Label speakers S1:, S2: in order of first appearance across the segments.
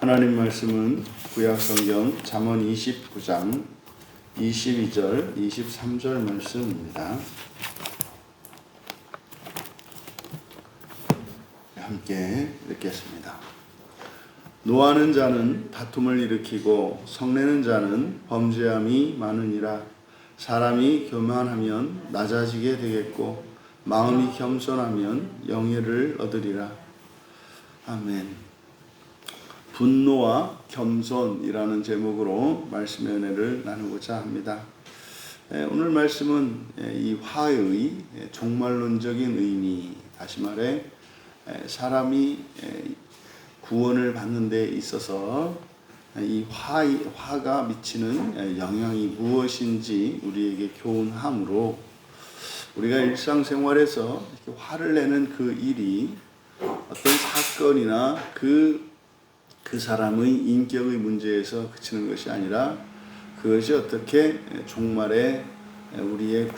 S1: 하나님 말씀은 구약성경 잠언 29장 22절 23절 말씀입니다. 함께 읽겠습니다. 노하는 자는 다툼을 일으키고 성내는 자는 범죄함이 많으니라. 사람이 교만하면 낮아지게 되겠고 마음이 겸손하면 영예를 얻으리라. 아멘. 분노와 겸손이라는 제목으로 말씀의 은혜를 나누고자 합니다. 오늘 말씀은 이 화의 종말론적인 의미, 다시 말해 사람이 구원을 받는 데 있어서 이 화가 미치는 영향이 무엇인지 우리에게 교훈하므로 우리가 일상생활에서 이렇게 화를 내는 그 일이 어떤 사건이나 그 사람의 인격의 문제에서 그치는 것이 아니라 그것이 어떻게 종말에 우리의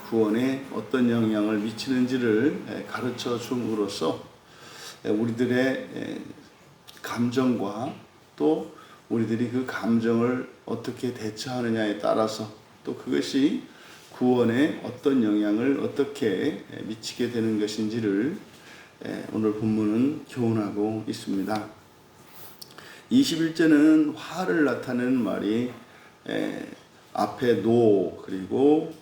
S1: 구원에 어떤 영향을 미치는지를 가르쳐 줌으로써 우리들의 감정과 또 우리들이 그 감정을 어떻게 대처하느냐에 따라서 또 그것이 구원에 어떤 영향을 어떻게 미치게 되는 것인지를 오늘 본문은 교훈하고 있습니다. 21절은 화를 나타내는 말이 앞에 노 그리고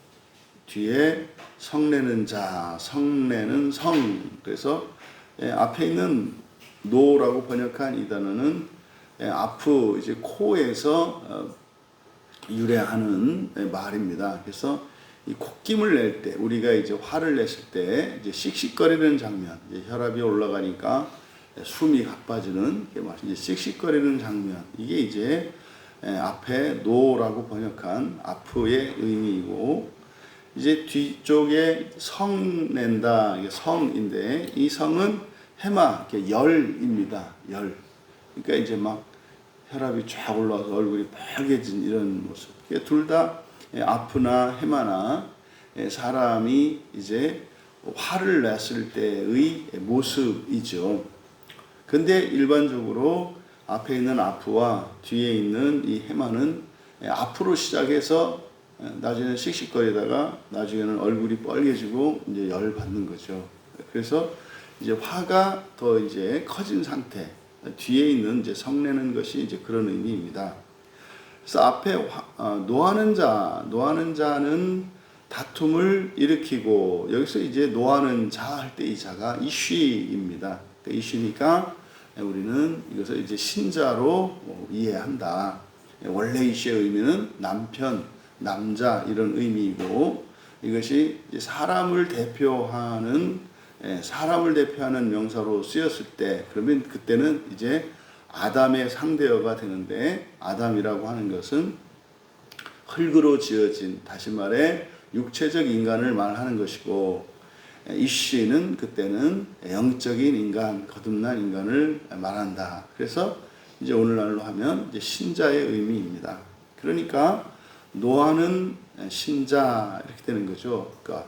S1: 뒤에 성내는 자, 성내는 성. 그래서 앞에 있는 노라고 번역한 이 단어는 아프 이제 코에서 유래하는 말입니다. 그래서 이 콧김을 낼 때, 우리가 이제 화를 냈을 때 이제 씩씩거리는 장면, 이제 혈압이 올라가니까 숨이 가빠지는 이제 씩씩거리는 장면, 이게 이제 앞에 노라고 번역한 아프의 의미이고, 이제 뒤쪽에 성 낸다, 이게 성인데 이 성은 해마, 열입니다. 열. 그러니까 이제 막 혈압이 쫙 올라와서 얼굴이 빨개진 이런 모습. 둘 다 아프나 해마나 사람이 이제 화를 냈을 때의 모습이죠. 근데 일반적으로 앞에 있는 아프와 뒤에 있는 이 해마는 앞으로 시작해서 나중에는 씩씩거리다가 나중에는 얼굴이 빨개지고 이제 열 받는 거죠. 그래서 이제 화가 더 이제 커진 상태, 뒤에 있는 이제 성내는 것이 이제 그런 의미입니다. 그래서 앞에 노하는 자는 다툼을 일으키고, 여기서 이제 노하는 자 할 때 이 자가 이쉬입니다. 이쉬니까 우리는 이것을 이제 신자로 이해한다. 원래 이쉬의 의미는 남편, 남자 이런 의미이고, 이것이 이제 사람을 대표하는 명사로 쓰였을 때, 그러면 그때는 이제 아담의 상대어가 되는데, 아담이라고 하는 것은 흙으로 지어진, 다시 말해 육체적 인간을 말하는 것이고, 이쉬는 그때는 영적인 인간, 거듭난 인간을 말한다. 그래서 이제 오늘날로 하면 이제 신자의 의미입니다. 그러니까 노하는 신자 이렇게 되는 거죠. 그러니까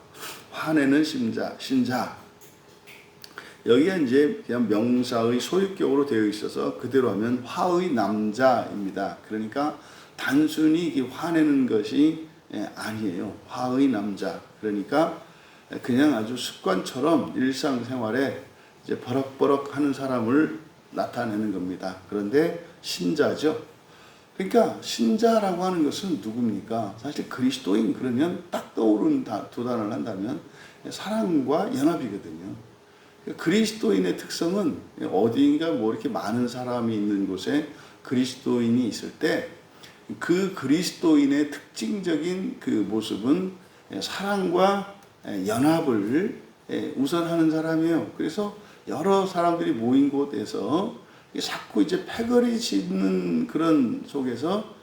S1: 화내는 신자. 여기가 이제 그냥 명사의 소유격으로 되어 있어서 그대로 하면 화의 남자입니다. 그러니까 단순히 화내는 것이 아니에요. 화의 남자. 그러니까 그냥 아주 습관처럼 일상생활에 이제 버럭버럭 하는 사람을 나타내는 겁니다. 그런데 신자죠. 그러니까 신자라고 하는 것은 누굽니까? 사실 그리스도인 그러면 딱 떠오르는 두 단어를 한다면 사랑과 연합이거든요. 그리스도인의 특성은 어디인가 뭐 이렇게 많은 사람이 있는 곳에 그리스도인이 있을 때 그 그리스도인의 특징적인 그 모습은 사랑과 연합을 우선하는 사람이에요. 그래서 여러 사람들이 모인 곳에서 자꾸 이제 패거리 짓는 그런 속에서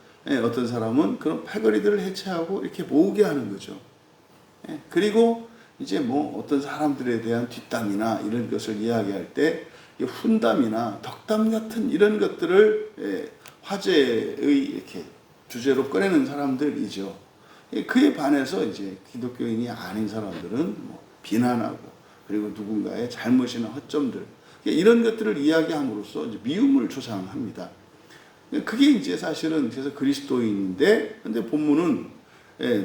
S1: 어떤 사람은 그런 패거리들을 해체하고 이렇게 모으게 하는 거죠. 그리고 이제 뭐 어떤 사람들에 대한 뒷담이나 이런 것을 이야기할 때 훈담이나 덕담 같은 이런 것들을 화제의 이렇게 주제로 꺼내는 사람들이죠. 그에 반해서 이제 기독교인이 아닌 사람들은 뭐 비난하고, 그리고 누군가의 잘못이나 허점들, 이런 것들을 이야기함으로써 이제 미움을 조장합니다. 그게 이제 사실은 그래서 그리스도인인데, 근데 본문은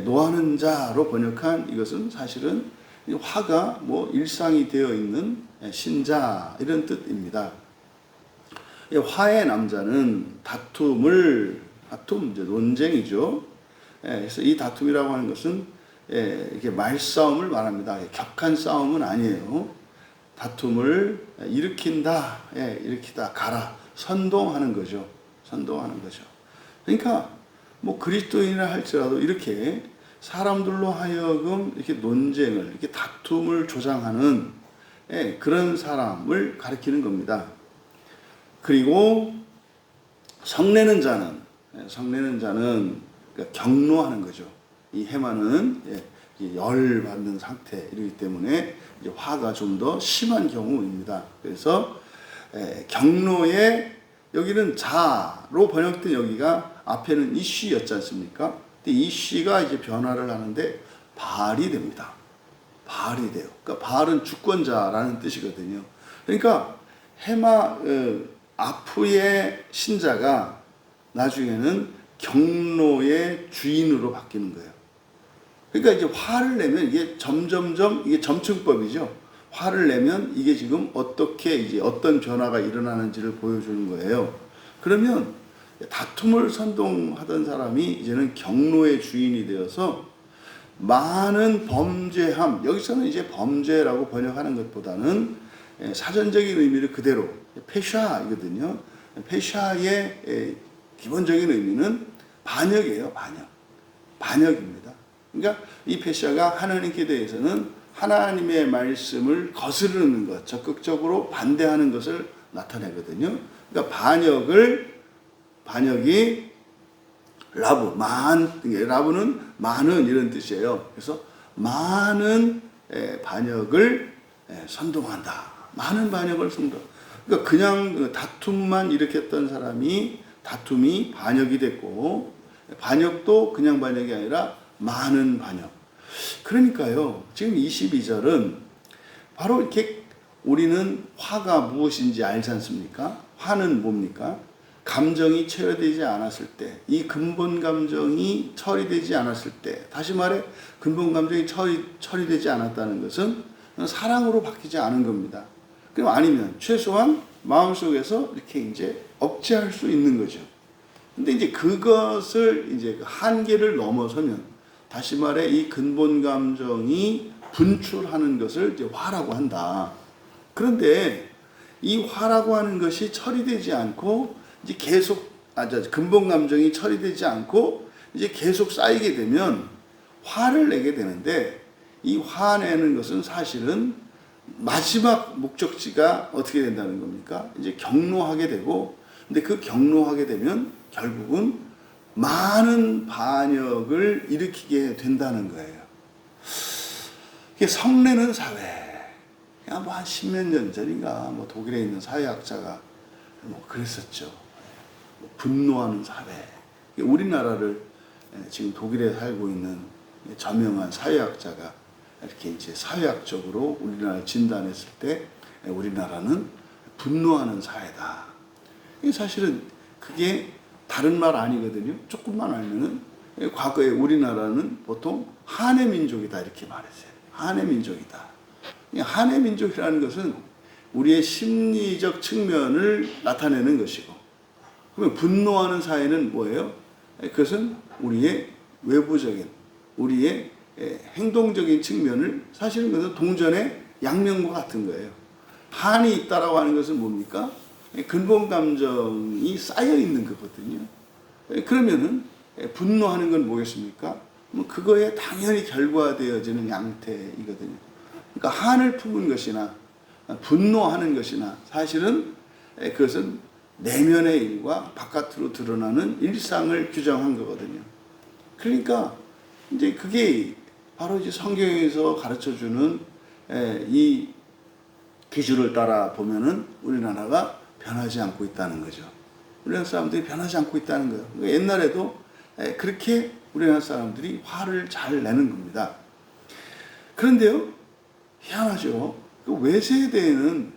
S1: 노하는 자로 번역한 이것은 사실은 화가 뭐 일상이 되어 있는 신자 이런 뜻입니다. 화의 남자는 다툼 이제 논쟁이죠. 그래서 이 다툼이라고 하는 것은 이게 말싸움을 말합니다. 격한 싸움은 아니에요. 다툼을 일으킨다, 일으키다, 가라, 선동하는 거죠. 선동하는 거죠. 그러니까 뭐 그리스도인이라 할지라도 이렇게 사람들로 하여금 이렇게 논쟁을, 이렇게 다툼을 조장하는 그런 사람을 가리키는 겁니다. 그리고 성내는 자는 그러니까 경노하는 거죠. 이 해마는 열 받는 상태이기 때문에 이제 화가 좀 더 심한 경우입니다. 그래서 경노의 여기는 자로 번역된 여기가 앞에는 이쉬였지 않습니까? 근데 이쉬가 이제 변화를 하는데 발이 됩니다. 발이 돼요. 그러니까 발은 주권자라는 뜻이거든요. 그러니까 해마 아프의 신자가 나중에는 경노의 주인으로 바뀌는 거예요. 그러니까 이제 화를 내면 이게 점점점 이게 점층법이죠. 화를 내면 이게 지금 어떻게 이제 어떤 변화가 일어나는지를 보여주는 거예요. 그러면 다툼을 선동하던 사람이 이제는 경노의 주인이 되어서 많은 범죄함, 여기서는 이제 범죄라고 번역하는 것보다는 사전적인 의미를 그대로 페샤이거든요. 페샤의 기본적인 의미는 반역이에요. 반역입니다. 그러니까 이 페샤가 하나님께 대해서는 하나님의 말씀을 거스르는 것, 적극적으로 반대하는 것을 나타내거든요. 그러니까 반역이 라브는 많은 이런 뜻이에요. 그래서 많은 반역을 선동한다. 많은 반역을 선동. 그러니까 그냥 다툼만 일으켰던 사람이 다툼이 반역이 됐고, 반역도 그냥 반역이 아니라 많은 반역. 그러니까요, 지금 22절은 바로 이렇게 우리는 화가 무엇인지 알지 않습니까? 화는 뭡니까? 감정이 체화되지 않았을 때, 이 근본 감정이 처리되지 않았을 때, 다시 말해 근본 감정이 처리되지 않았다는 것은 사랑으로 바뀌지 않은 겁니다. 그럼 아니면 최소한 마음속에서 이렇게 이제 억제할 수 있는 거죠. 근데 이제 그것을 이제 한계를 넘어서면, 다시 말해 이 근본 감정이 분출하는 것을 이제 화라고 한다. 그런데 이 화라고 하는 것이 처리되지 않고 이제 계속 근본 감정이 처리되지 않고 이제 계속 쌓이게 되면 화를 내게 되는데, 이 화내는 것은 사실은 마지막 목적지가 어떻게 된다는 겁니까? 이제 경노하게 되고, 근데 그 경노하게 되면 결국은 많은 반역을 일으키게 된다는 거예요. 이게 성내는 사회. 뭐 한 10몇 년 전인가 뭐 독일에 있는 사회학자가 뭐 그랬었죠. 분노하는 사회. 우리나라를 지금 독일에 살고 있는 저명한 사회학자가 이렇게 이제 사회학적으로 우리나라를 진단했을 때 우리나라는 분노하는 사회다. 사실은 그게 다른 말 아니거든요. 조금만 알면은 과거에 우리나라는 보통 한해 민족이다 이렇게 말했어요. 한해 민족이다. 한해 민족이라는 것은 우리의 심리적 측면을 나타내는 것이고, 그러면 분노하는 사회는 뭐예요? 그것은 우리의 외부적인, 우리의 행동적인 측면을, 사실은 그것은 동전의 양면과 같은 거예요. 한이 있다라고 하는 것은 뭡니까? 근본 감정이 쌓여 있는 거거든요. 그러면은 분노하는 건 뭐겠습니까? 그거에 당연히 결과되어지는 양태이거든요. 그러니까 한을 품은 것이나 분노하는 것이나 사실은 그것은 내면의 일과 바깥으로 드러나는 일상을 규정한 거거든요. 그러니까 이제 그게 바로 이제 성경에서 가르쳐주는 이 기준을 따라 보면은 우리나라가 변하지 않고 있다는 거죠. 우리나라 사람들이 변하지 않고 있다는 거예요. 그러니까 옛날에도 그렇게 우리나라 사람들이 화를 잘 내는 겁니다. 그런데요, 희한하죠. 그 외세대에는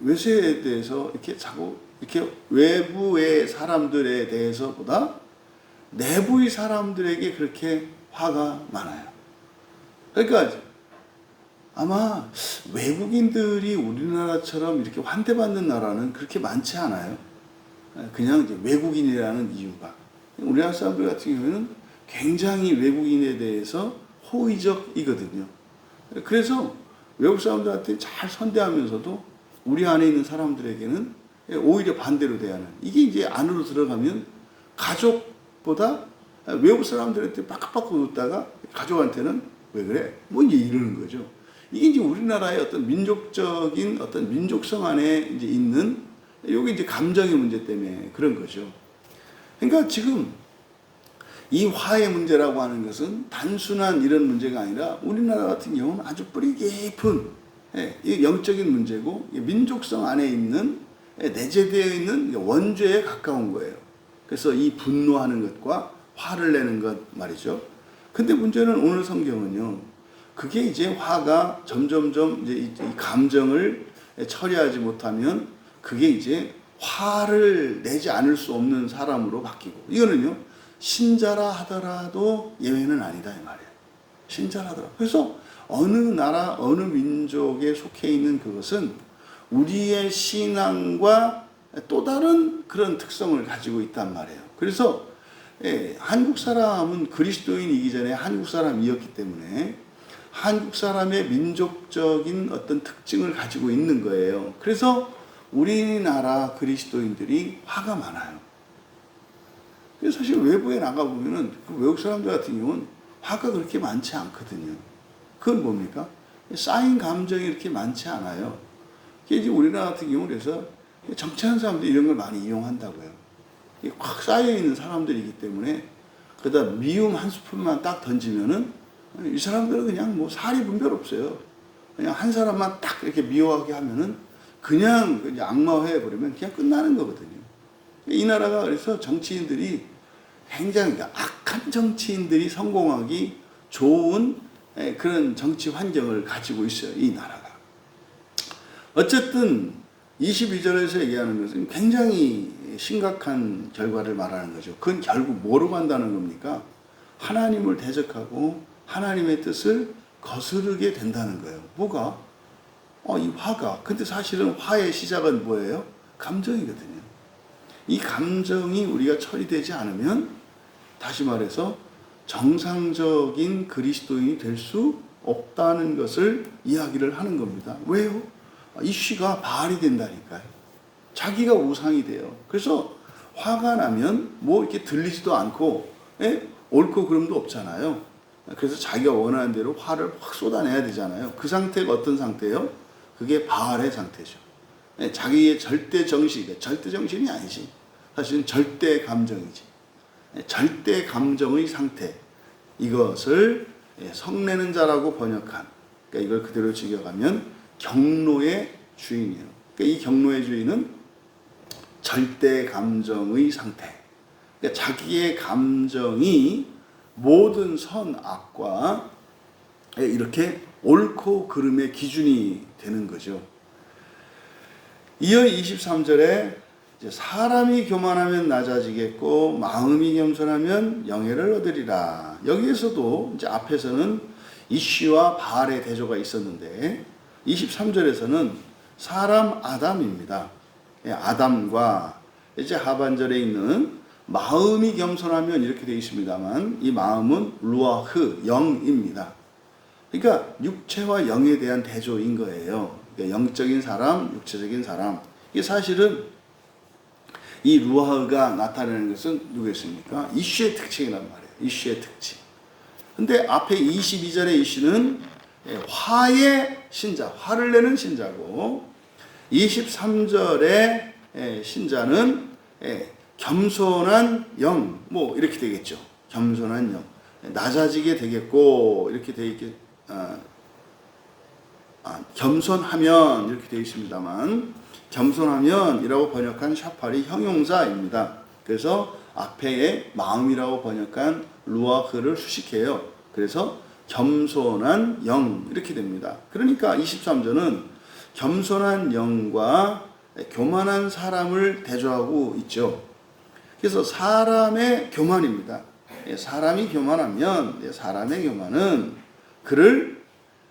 S1: 외세에 대해서 이렇게 자꾸 이렇게 외부의 사람들에 대해서보다 내부의 사람들에게 그렇게 화가 많아요. 그러니까 아마 외국인들이 우리나라처럼 이렇게 환대받는 나라는 그렇게 많지 않아요. 그냥 이제 외국인이라는 이유가. 우리나라 사람들 같은 경우에는 굉장히 외국인에 대해서 호의적이거든요. 그래서 외국 사람들한테 잘 선대하면서도 우리 안에 있는 사람들에게는 오히려 반대로 대하는. 이게 이제 안으로 들어가면 가족보다 외국 사람들한테 빡빡빡 웃다가 가족한테는 왜 그래? 뭐 이제 이러는 거죠. 이게 이제 우리나라의 어떤 민족적인 어떤 민족성 안에 이제 있는 요게 이제 감정의 문제 때문에 그런 거죠. 그러니까 지금 이 화의 문제라고 하는 것은 단순한 이런 문제가 아니라 우리나라 같은 경우는 아주 뿌리 깊은 영적인 문제고 민족성 안에 있는 내재되어 있는 원죄에 가까운 거예요. 그래서 이 분노하는 것과 화를 내는 것 말이죠. 근데 문제는 오늘 성경은요. 그게 이제 화가 점점점 이제 이 감정을 처리하지 못하면 그게 이제 화를 내지 않을 수 없는 사람으로 바뀌고 이거는요. 신자라 하더라도 예외는 아니다 이 말이에요. 신자라 하더라도. 그래서 어느 나라 어느 민족에 속해 있는 그것은 우리의 신앙과 또 다른 그런 특성을 가지고 있단 말이에요. 그래서 한국 사람은 그리스도인이기 전에 한국 사람이었기 때문에 한국 사람의 민족적인 어떤 특징을 가지고 있는 거예요. 그래서 우리나라 그리스도인들이 화가 많아요. 그래서 사실 외부에 나가보면은 그 외국 사람들 같은 경우는 화가 그렇게 많지 않거든요. 그건 뭡니까? 쌓인 감정이 이렇게 많지 않아요. 이제 우리나라 같은 경우는 그래서 정치하는 사람들이 이런 걸 많이 이용한다고요. 확 쌓여있는 사람들이기 때문에 그러다 미움 한 스푼만 딱 던지면은 이 사람들은 그냥 뭐 사리 분별 없어요. 그냥 한 사람만 딱 이렇게 미워하게 하면은 그냥 악마화해 버리면 그냥 끝나는 거거든요. 이 나라가 그래서 정치인들이 굉장히 악한 정치인들이 성공하기 좋은 그런 정치 환경을 가지고 있어요. 이 나라가. 어쨌든 22절에서 얘기하는 것은 굉장히 심각한 결과를 말하는 거죠. 그건 결국 뭐로 간다는 겁니까? 하나님을 대적하고 하나님의 뜻을 거스르게 된다는 거예요. 뭐가? 이 화가. 근데 사실은 화의 시작은 뭐예요? 감정이거든요. 이 감정이 우리가 처리되지 않으면 다시 말해서 정상적인 그리스도인이 될 수 없다는 것을 이야기를 하는 겁니다. 왜요? 이슈가 바알이 된다니까요. 자기가 우상이 돼요. 그래서 화가 나면 뭐 이렇게 들리지도 않고 옳고 그름도 없잖아요. 그래서 자기가 원하는 대로 화를 확 쏟아내야 되잖아요. 그 상태가 어떤 상태예요? 그게 바알의 상태죠. 자기의 절대 정신이 아니지. 사실은 절대 감정이지. 절대 감정의 상태. 이것을 성내는 자라고 번역한. 그러니까 이걸 그대로 직역하면 경노의 주인이에요. 그러니까 이 경노의 주인은 절대 감정의 상태. 그러니까 자기의 감정이 모든 선, 악과 이렇게 옳고 그름의 기준이 되는 거죠. 이어 23절에 사람이 교만하면 낮아지겠고 마음이 겸손하면 영예를 얻으리라. 여기에서도 이제 앞에서는 이쉬와 바알의 대조가 있었는데 23절에서는 사람 아담입니다. 아담과 이제 하반절에 있는 마음이 겸손하면 이렇게 되어 있습니다만 이 마음은 루아흐, 영입니다. 그러니까 육체와 영에 대한 대조인 거예요. 그러니까 영적인 사람, 육체적인 사람. 이게 사실은 이 루아흐가 나타내는 것은 누구였습니까? 이슈의 특징이란 말이에요. 이슈의 특징. 근데 앞에 22절의 이슈는 화의 신자, 화를 내는 신자고 23절의 신자는 겸손한 영, 뭐 이렇게 되겠죠. 겸손한 영, 낮아지게 되겠고 이렇게 되어 있겠. 겸손하면 이렇게 되어 있습니다만 겸손하면이라고 번역한 샤팔이 형용사입니다. 그래서 앞에의 마음이라고 번역한 루아흐를 수식해요. 그래서 겸손한 영 이렇게 됩니다. 그러니까 23절은 겸손한 영과 교만한 사람을 대조하고 있죠. 그래서 사람의 교만입니다. 사람이 교만하면 사람의 교만은 그를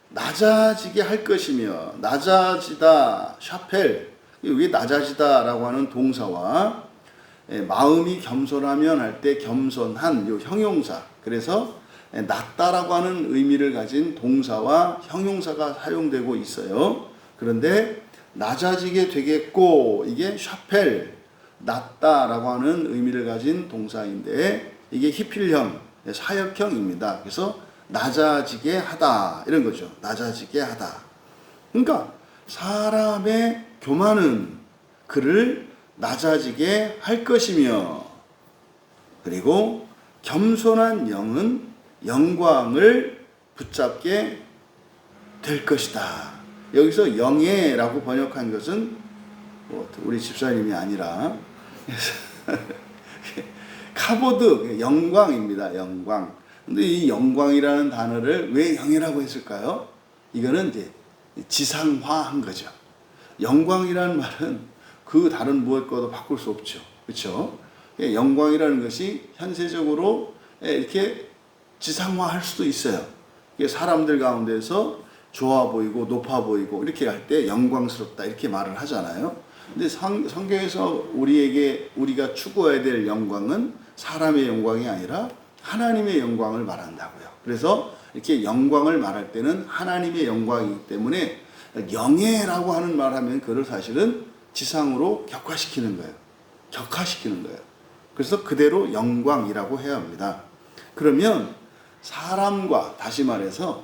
S1: 낮아지게 할 것이며, 낮아지다, 샤펠, 여기 낮아지다라고 하는 동사와 마음이 겸손하면 할 때 겸손한 요 형용사, 그래서 낮다라고 하는 의미를 가진 동사와 형용사가 사용되고 있어요. 그런데 낮아지게 되겠고, 이게 샤펠, 낮다라고 하는 의미를 가진 동사인데 이게 히필형, 사역형입니다. 그래서 낮아지게 하다 이런 거죠. 낮아지게 하다. 그러니까 사람의 교만은 그를 낮아지게 할 것이며, 그리고 겸손한 영은 영광을 붙잡게 될 것이다. 여기서 영예라고 번역한 것은 우리 집사님이 아니라 카보드, 영광입니다. 영광. 근데 이 영광이라는 단어를 왜 영예라고 했을까요? 이거는 이제 지상화한 거죠. 영광이라는 말은 그 다른 무엇과도 바꿀 수 없죠. 그렇죠? 영광이라는 것이 현세적으로 이렇게 지상화할 수도 있어요. 사람들 가운데서 좋아 보이고 높아 보이고 이렇게 할 때 영광스럽다 이렇게 말을 하잖아요. 근데 성경에서 우리가 추구해야 될 영광은 사람의 영광이 아니라 하나님의 영광을 말한다고요. 그래서 이렇게 영광을 말할 때는 하나님의 영광이기 때문에 영예라고 하는 말 하면 그걸 사실은 지상으로 격화시키는 거예요. 격화시키는 거예요. 그래서 그대로 영광이라고 해야 합니다. 그러면 사람과, 다시 말해서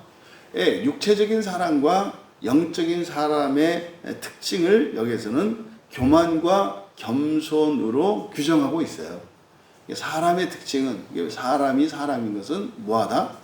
S1: 육체적인 사람과 영적인 사람의 특징을 여기서는 교만과 겸손으로 규정하고 있어요. 사람의 특징은, 사람이 사람인 것은 뭐하다?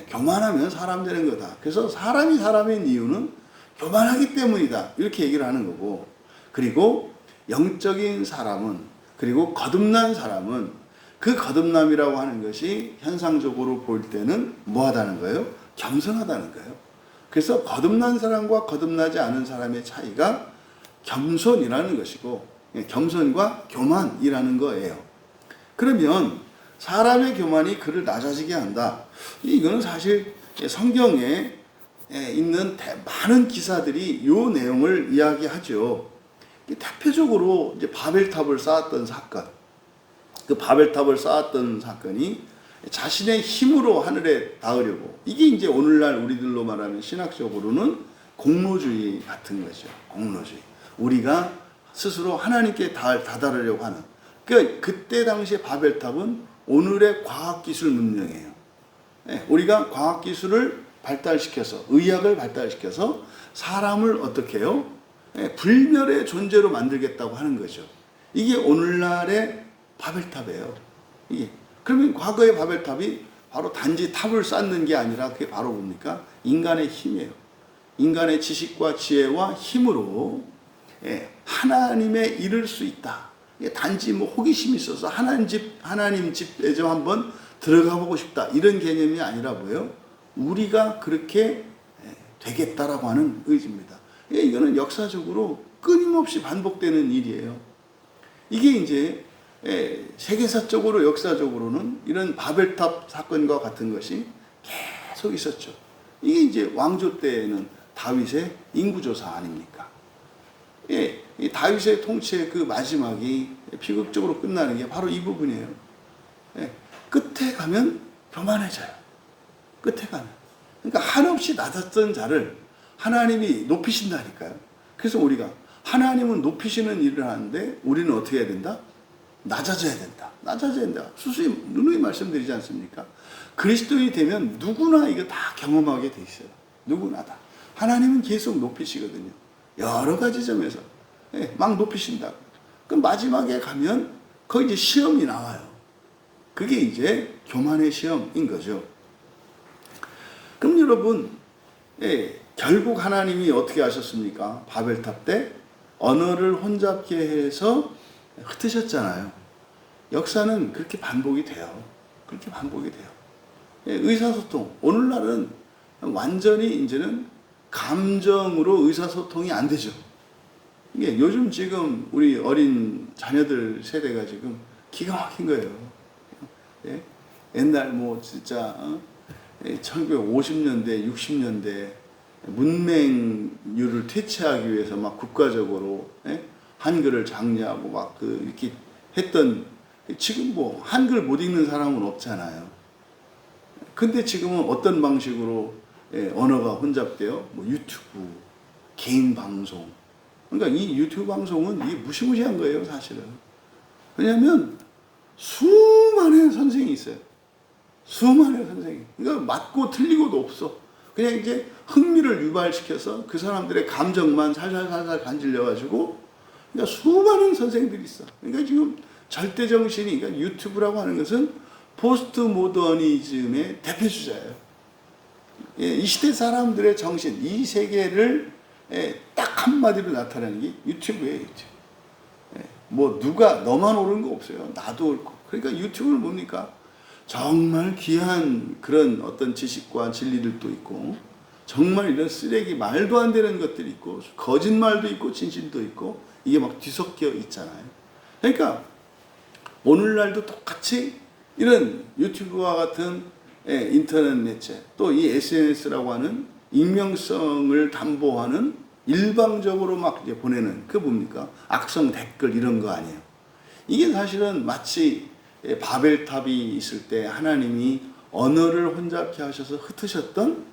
S1: 교만하면 사람 되는 거다. 그래서 사람이 사람인 이유는 교만하기 때문이다. 이렇게 얘기를 하는 거고, 그리고 영적인 사람은, 그리고 거듭난 사람은 그 거듭남이라고 하는 것이 현상적으로 볼 때는 뭐하다는 거예요? 겸손하다는 거예요. 그래서 거듭난 사람과 거듭나지 않은 사람의 차이가 겸손이라는 것이고, 겸손과 교만이라는 거예요. 그러면 사람의 교만이 그를 낮아지게 한다. 이거는 사실 성경에 있는 많은 기사들이 이 내용을 이야기하죠. 대표적으로 이제 바벨탑을 쌓았던 사건, 그 바벨탑을 쌓았던 사건이 자신의 힘으로 하늘에 닿으려고, 이게 이제 오늘날 우리들로 말하면 신학적으로는 공로주의 같은 거죠. 공로주의. 우리가 스스로 하나님께 다다르려고 하는. 그러니까 그때 당시에 바벨탑은 오늘의 과학기술 문명이에요. 우리가 과학기술을 발달시켜서, 의학을 발달시켜서 사람을 어떻게 해요? 불멸의 존재로 만들겠다고 하는 거죠. 이게 오늘날의 바벨탑이에요. 이게. 그러면 과거의 바벨탑이 바로 단지 탑을 쌓는 게 아니라 그게 바로 뭡니까? 인간의 힘이에요. 인간의 지식과 지혜와 힘으로 하나님에 이를 수 있다. 단지 뭐 호기심이 있어서 하나님 집에 좀 한번 들어가 보고 싶다. 이런 개념이 아니라 뭐예요? 우리가 그렇게 되겠다라고 하는 의지입니다. 이거는 역사적으로 끊임없이 반복되는 일이에요. 이게 이제 세계사적으로, 역사적으로는 이런 바벨탑 사건과 같은 것이 계속 있었죠. 이게 이제 왕조 때에는 다윗의 인구조사 아닙니까? 이 다윗의 통치의 그 마지막이 비극적으로 끝나는 게 바로 이 부분이에요. 끝에 가면 교만해져요. 끝에 가면. 그러니까 한없이 낮았던 자를 하나님이 높이신다니까요. 그래서 우리가 하나님은 높이시는 일을 하는데 우리는 어떻게 해야 된다? 낮아져야 된다. 낮아져야 된다. 수수히 누누이 말씀드리지 않습니까? 그리스도인이 되면 누구나 이거 다 경험하게 돼 있어요. 누구나 다. 하나님은 계속 높이시거든요. 여러 가지 점에서 막 높이신다. 그럼 마지막에 가면 거기 이제 시험이 나와요. 그게 이제 교만의 시험인 거죠. 그럼 여러분, 결국 하나님이 어떻게 하셨습니까? 바벨탑 때 언어를 혼잡게 해서 흩으셨잖아요. 역사는 그렇게 반복이 돼요. 그렇게 반복이 돼요. 의사소통. 오늘날은 완전히 이제는 감정으로 의사소통이 안 되죠. 이게 요즘 지금 우리 어린 자녀들 세대가 지금 기가 막힌 거예요. 예? 옛날 뭐 진짜 1950년대, 60년대 문맹률을 퇴치하기 위해서 막 국가적으로 한글을 장려하고 막 이렇게 했던, 지금 뭐 한글 못 읽는 사람은 없잖아요. 근데 지금은 어떤 방식으로 언어가 혼잡돼요? 뭐 유튜브, 개인 방송. 그러니까 이 유튜브 방송은 이게 무시무시한 거예요, 사실은. 왜냐하면 수많은 선생이 있어요. 수많은 선생이. 그러니까 맞고 틀리고도 없어. 그냥 이제 흥미를 유발시켜서 그 사람들의 감정만 살살살살 간질려가지고, 그러니까 수많은 선생들이 있어. 그러니까 지금 절대 정신이, 그러니까 유튜브라고 하는 것은 포스트 모더니즘의 대표주자예요. 이 시대 사람들의 정신, 이 세계를 딱 한마디로 나타내는 게 유튜브예요, 유튜브. 뭐 누가 너만 옳은 거 없어요. 나도 옳고. 그러니까 유튜브는 뭡니까? 정말 귀한 그런 어떤 지식과 진리들도 있고, 정말 이런 쓰레기 말도 안 되는 것들이 있고, 거짓말도 있고 진실도 있고, 이게 막 뒤섞여 있잖아요. 그러니까 오늘날도 똑같이 이런 유튜브와 같은 인터넷 매체, 또 이 SNS라고 하는 익명성을 담보하는 일방적으로 막 이제 보내는 그 뭡니까? 악성 댓글 이런 거 아니에요. 이게 사실은 마치 바벨탑이 있을 때 하나님이 언어를 혼잡케 하셔서 흩으셨던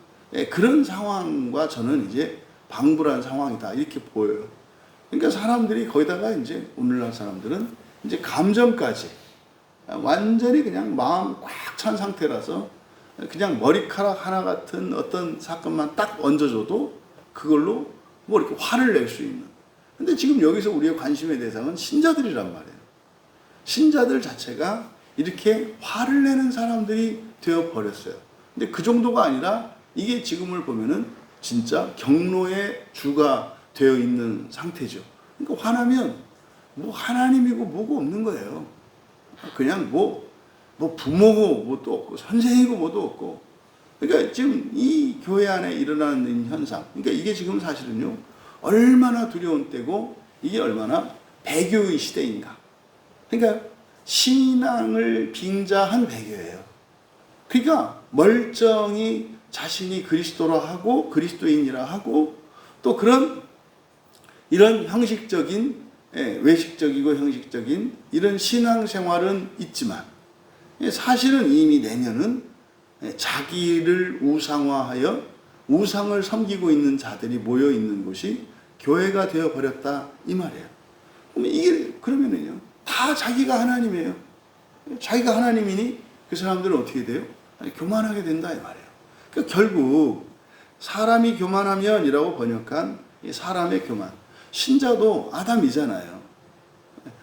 S1: 그런 상황과 저는 이제 방불한 상황이다 이렇게 보여요. 그러니까 사람들이 거기다가 이제 오늘날 사람들은 이제 감정까지 완전히 그냥 마음 꽉 찬 상태라서 그냥 머리카락 하나 같은 어떤 사건만 딱 얹어줘도 그걸로 뭐 이렇게 화를 낼 수 있는. 근데 지금 여기서 우리의 관심의 대상은 신자들이란 말이에요. 신자들 자체가 이렇게 화를 내는 사람들이 되어 버렸어요. 근데 그 정도가 아니라 이게 지금을 보면은 진짜 경로의 주가 되어 있는 상태죠. 그러니까 화나면 뭐 하나님이고 뭐고 없는 거예요. 그냥 뭐 부모고 뭐도 없고 선생이고 뭐도 없고. 그러니까 지금 이 교회 안에 일어나는 현상, 그러니까 이게 지금 사실은요 얼마나 두려운 때고 이게 얼마나 배교의 시대인가. 그러니까 신앙을 빙자한 배교예요. 그러니까 멀쩡히 자신이 그리스도라 하고 그리스도인이라 하고 또 그런 이런 형식적인 외식적이고 형식적인 이런 신앙생활은 있지만 사실은 이미 내면은 자기를 우상화하여 우상을 섬기고 있는 자들이 모여 있는 곳이 교회가 되어 버렸다 이 말이에요. 그러면 이게 그러면은요 다 자기가 하나님이에요. 자기가 하나님이니 그 사람들은 어떻게 돼요? 교만하게 된다 이 말이에요. 그러니까 결국 사람이 교만하면이라고 번역한 이 사람의 교만. 신자도 아담이잖아요.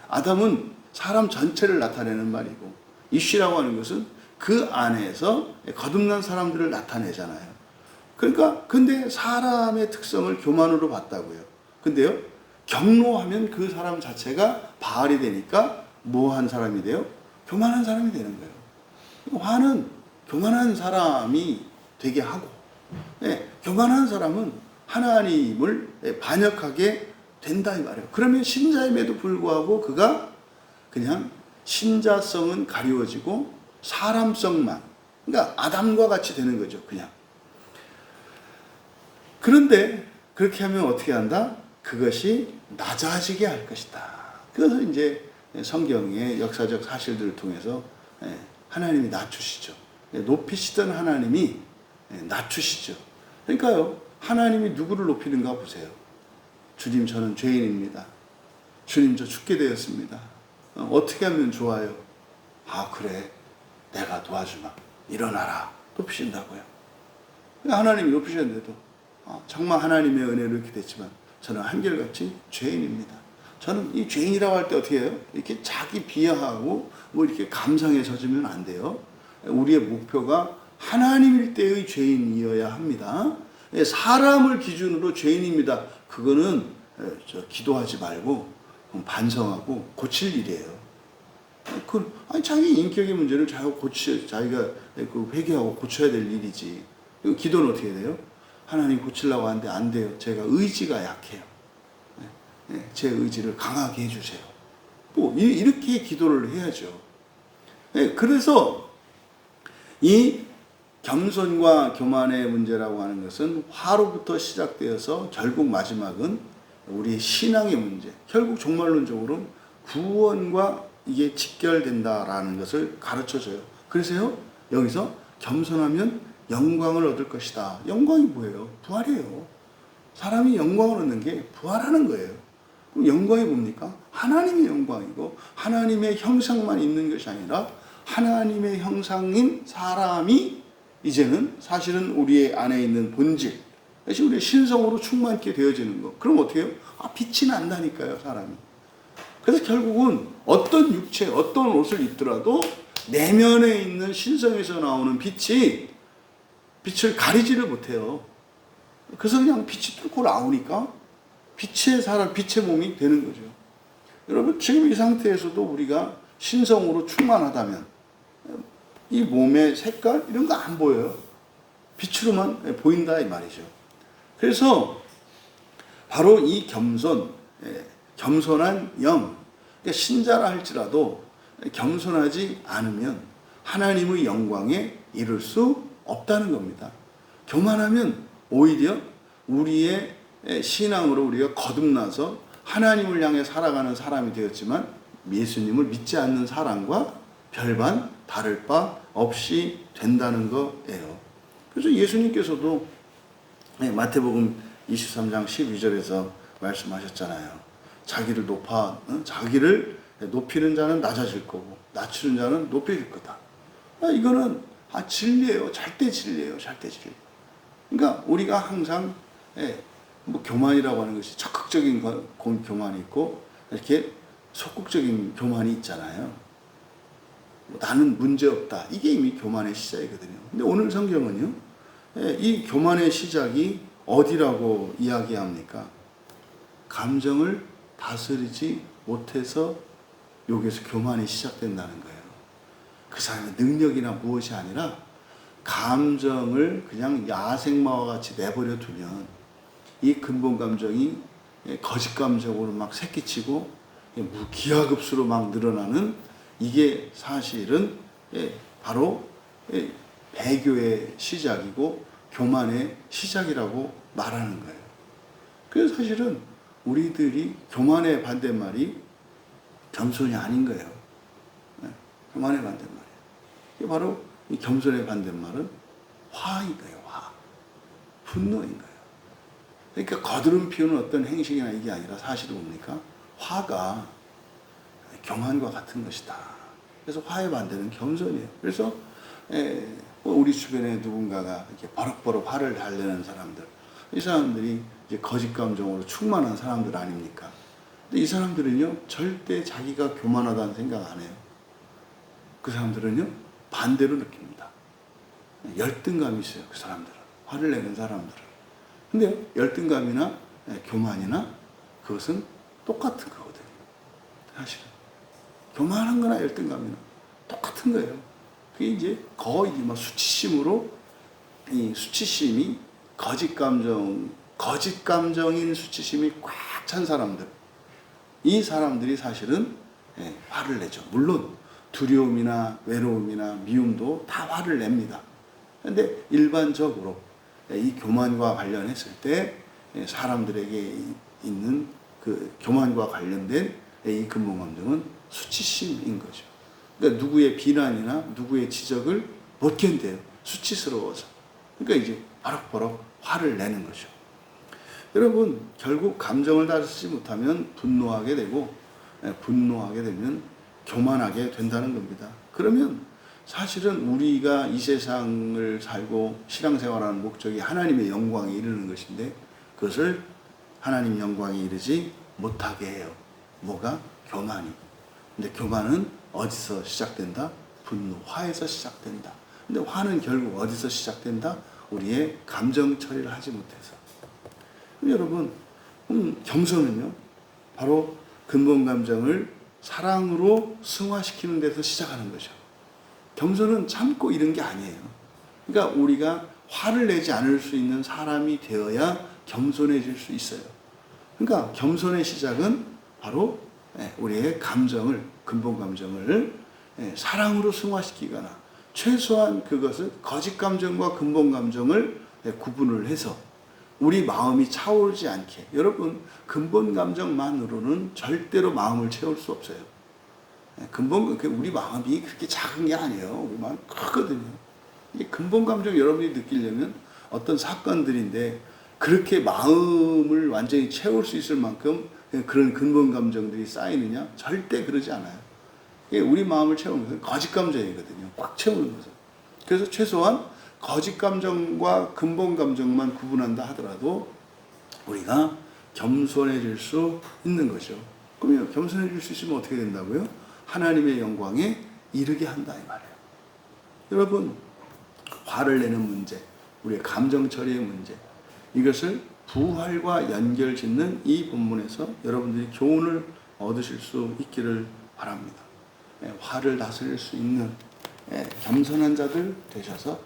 S1: 아담은 사람 전체를 나타내는 말이고 이쉬라고 하는 것은 그 안에서 거듭난 사람들을 나타내잖아요. 그러니까 근데 사람의 특성을 교만으로 봤다고요. 근데요 경로하면 그 사람 자체가 바알이 되니까 뭐한 사람이 돼요? 교만한 사람이 되는 거예요. 화는 교만한 사람이 되게 하고 교만한 사람은 하나님을 반역하게 된다 이 말이에요. 그러면 신자임에도 불구하고 그가 그냥 신자성은 가리워지고 사람성만, 그러니까 아담과 같이 되는 거죠. 그냥. 그런데 그렇게 하면 어떻게 한다? 그것이 낮아지게 할 것이다. 그래서 이제 성경의 역사적 사실들을 통해서 하나님이 낮추시죠. 높이시던 하나님이 낮추시죠. 그러니까요, 하나님이 누구를 높이는가 보세요. 주님, 저는 죄인입니다. 주님, 저 죽게 되었습니다. 어떻게 하면 좋아요? 아, 그래. 내가 도와주마. 일어나라. 높이신다고요. 하나님이 높이셨는데도 정말 하나님의 은혜로 이렇게 됐지만 저는 한결같이 죄인입니다. 저는 이 죄인이라고 할 때 어떻게 해요? 이렇게 자기 비하하고 뭐 이렇게 감상에 젖으면 안 돼요. 우리의 목표가 하나님일 때의 죄인이어야 합니다. 사람을 기준으로 죄인입니다. 그거는 기도하지 말고 반성하고 고칠 일이에요. 아니 자기 인격의 문제를 자기가 회개하고 고쳐야 될 일이지. 기도는 어떻게 돼요? 하나님 고치려고 하는데 안 돼요. 제가 의지가 약해요. 제 의지를 강하게 해주세요. 뭐 이렇게 기도를 해야죠. 그래서 이 겸손과 교만의 문제라고 하는 것은 화로부터 시작되어서 결국 마지막은 우리의 신앙의 문제, 결국 종말론적으로는 구원과 이게 직결된다라는 것을 가르쳐줘요. 그래서요, 여기서 겸손하면 영광을 얻을 것이다. 영광이 뭐예요? 부활이에요. 사람이 영광을 얻는 게 부활하는 거예요. 그럼 영광이 뭡니까? 하나님의 영광이고 하나님의 형상만 있는 것이 아니라 하나님의 형상인 사람이 이제는 사실은 우리의 안에 있는 본질, 다시 우리의 신성으로 충만케 되어지는 거. 그럼 어떻게 해요? 빛이 난다니까요, 사람이. 그래서 결국은 어떤 육체, 어떤 옷을 입더라도 내면에 있는 신성에서 나오는 빛이 빛을 가리지를 못해요. 그래서 그냥 빛이 뚫고 나오니까 빛의 사람, 빛의 몸이 되는 거죠. 여러분, 지금 이 상태에서도 우리가 신성으로 충만하다면 이 몸의 색깔 이런 거 안 보여요. 빛으로만 보인다 이 말이죠. 그래서 바로 이 겸손한 영, 그러니까 신자라 할지라도 겸손하지 않으면 하나님의 영광에 이를 수 없다는 겁니다. 교만하면 오히려 우리의 신앙으로 우리가 거듭나서 하나님을 향해 살아가는 사람이 되었지만 예수님을 믿지 않는 사람과 별반 다를 바 없이 된다는 거예요. 그래서 예수님께서도 마태복음 23장 12절에서 말씀하셨잖아요. 자기를 자기를 높이는 자는 낮아질 거고 낮추는 자는 높여질 거다. 이거는 진리예요. 절대 진리예요. 절대 진리. 그러니까 우리가 항상 뭐 교만이라고 하는 것이 적극적인 교만이 있고 이렇게 소극적인 교만이 있잖아요. 나는 문제없다. 이게 이미 교만의 시작이거든요. 근데 오늘 성경은요, 이 교만의 시작이 어디라고 이야기합니까? 감정을 다스리지 못해서 여기서 교만이 시작된다는 거예요. 그 사람의 능력이나 무엇이 아니라 감정을 그냥 야생마와 같이 내버려 두면 이 근본 감정이 거짓 감정으로 막 새끼치고 기하급수로 막 늘어나는 이게 사실은 바로 배교의 시작이고 교만의 시작이라고 말하는 거예요. 그래서 사실은 우리들이 교만의 반대말이 겸손이 아닌 거예요. 교만의 반대말이에요. 이게 바로 이 겸손의 반대말은 화인 거예요. 화. 분노인 거예요. 그러니까 거드름 피우는 어떤 행식이나 이게 아니라 사실은 뭡니까? 화가 교만과 같은 것이다. 그래서 화의 반대는 겸손이에요. 그래서 우리 주변에 누군가가 이렇게 버럭버럭 화를 달래는 사람들, 이 사람들이 이제 거짓 감정으로 충만한 사람들 아닙니까? 근데 이 사람들은요, 절대 자기가 교만하다는 생각 안 해요. 그 사람들은요, 반대로 느낍니다. 열등감이 있어요, 그 사람들은. 화를 내는 사람들은. 근데 열등감이나 교만이나 그것은 똑같은 거거든요. 사실은. 교만한 거나 열등감이나 똑같은 거예요. 그게 이제 거의 막 수치심으로, 이 수치심이 거짓 감정인 수치심이 꽉 찬 사람들. 이 사람들이 사실은 화를 내죠. 물론 두려움이나 외로움이나 미움도 다 화를 냅니다. 근데 일반적으로 이 교만과 관련했을 때 사람들에게 있는 그 교만과 관련된 이 근본 감정은 수치심인 거죠. 그러니까 누구의 비난이나 누구의 지적을 못 견뎌요. 수치스러워서. 그러니까 이제 버럭버럭 화를 내는 거죠. 여러분, 결국 감정을 다스리지 못하면 분노하게 되고, 분노하게 되면 교만하게 된다는 겁니다. 그러면 사실은 우리가 이 세상을 살고 신앙생활하는 목적이 하나님의 영광에 이르는 것인데 그것을 하나님 영광에 이르지 못하게 해요. 뭐가? 교만이. 근데 교만은 어디서 시작된다? 분노, 화에서 시작된다. 근데 화는 결국 어디서 시작된다? 우리의 감정 처리를 하지 못해서. 여러분, 겸손은요, 바로 근본 감정을 사랑으로 승화시키는 데서 시작하는 거죠. 겸손은 참고 이런 게 아니에요. 그러니까 우리가 화를 내지 않을 수 있는 사람이 되어야 겸손해질 수 있어요. 그러니까 겸손의 시작은 바로 우리의 감정을, 근본 감정을 사랑으로 승화시키거나 최소한 그것을 거짓 감정과 근본 감정을 구분을 해서 우리 마음이 차오르지 않게. 여러분, 근본 감정만으로는 절대로 마음을 채울 수 없어요. 우리 마음이 그렇게 작은 게 아니에요. 우리 마음이 크거든요. 이 근본 감정 여러분이 느끼려면 어떤 사건들인데 그렇게 마음을 완전히 채울 수 있을 만큼 그런 근본 감정들이 쌓이느냐? 절대 그러지 않아요. 우리 마음을 채우는 것은 거짓 감정이거든요. 꽉 채우는 것은. 그래서 최소한 거짓 감정과 근본 감정만 구분한다 하더라도 우리가 겸손해질 수 있는 거죠. 그러면 겸손해질 수 있으면 어떻게 된다고요? 하나님의 영광에 이르게 한다 이 말이에요. 여러분, 화를 내는 문제, 우리의 감정 처리의 문제, 이것을 부활과 연결 짓는 이 본문에서 여러분들이 교훈을 얻으실 수 있기를 바랍니다. 화를 다스릴 수 있는 겸손한 자들 되셔서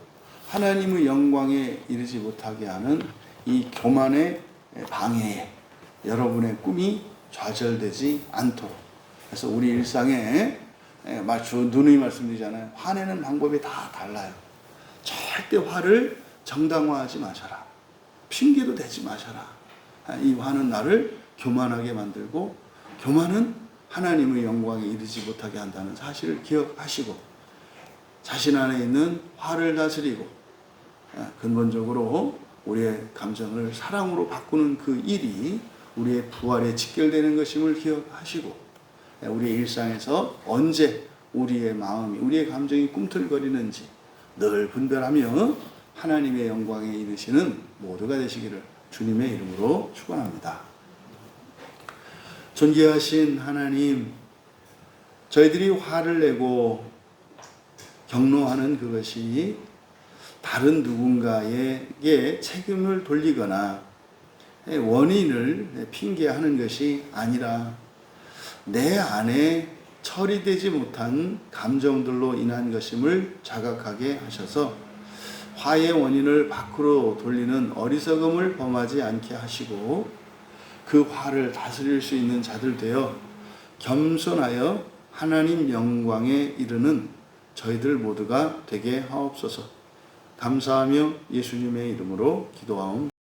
S1: 하나님의 영광에 이르지 못하게 하는 이 교만의 방해에 여러분의 꿈이 좌절되지 않도록. 그래서 우리 일상에 누누이 말씀드리잖아요. 화내는 방법이 다 달라요. 절대 화를 정당화하지 마셔라. 핑계도 대지 마셔라. 이 화는 나를 교만하게 만들고 교만은 하나님의 영광에 이르지 못하게 한다는 사실을 기억하시고 자신 안에 있는 화를 다스리고 근본적으로 우리의 감정을 사랑으로 바꾸는 그 일이 우리의 부활에 직결되는 것임을 기억하시고 우리의 일상에서 언제 우리의 마음이, 우리의 감정이 꿈틀거리는지 늘 분별하며 하나님의 영광에 이르시는 모두가 되시기를 주님의 이름으로 축원합니다. 존귀하신 하나님, 저희들이 화를 내고 경노하는 그것이 다른 누군가에게 책임을 돌리거나 원인을 핑계하는 것이 아니라 내 안에 처리되지 못한 감정들로 인한 것임을 자각하게 하셔서 화의 원인을 밖으로 돌리는 어리석음을 범하지 않게 하시고 그 화를 다스릴 수 있는 자들 되어 겸손하여 하나님 영광에 이르는 저희들 모두가 되게 하옵소서. 감사하며 예수님의 이름으로 기도하옵나이다.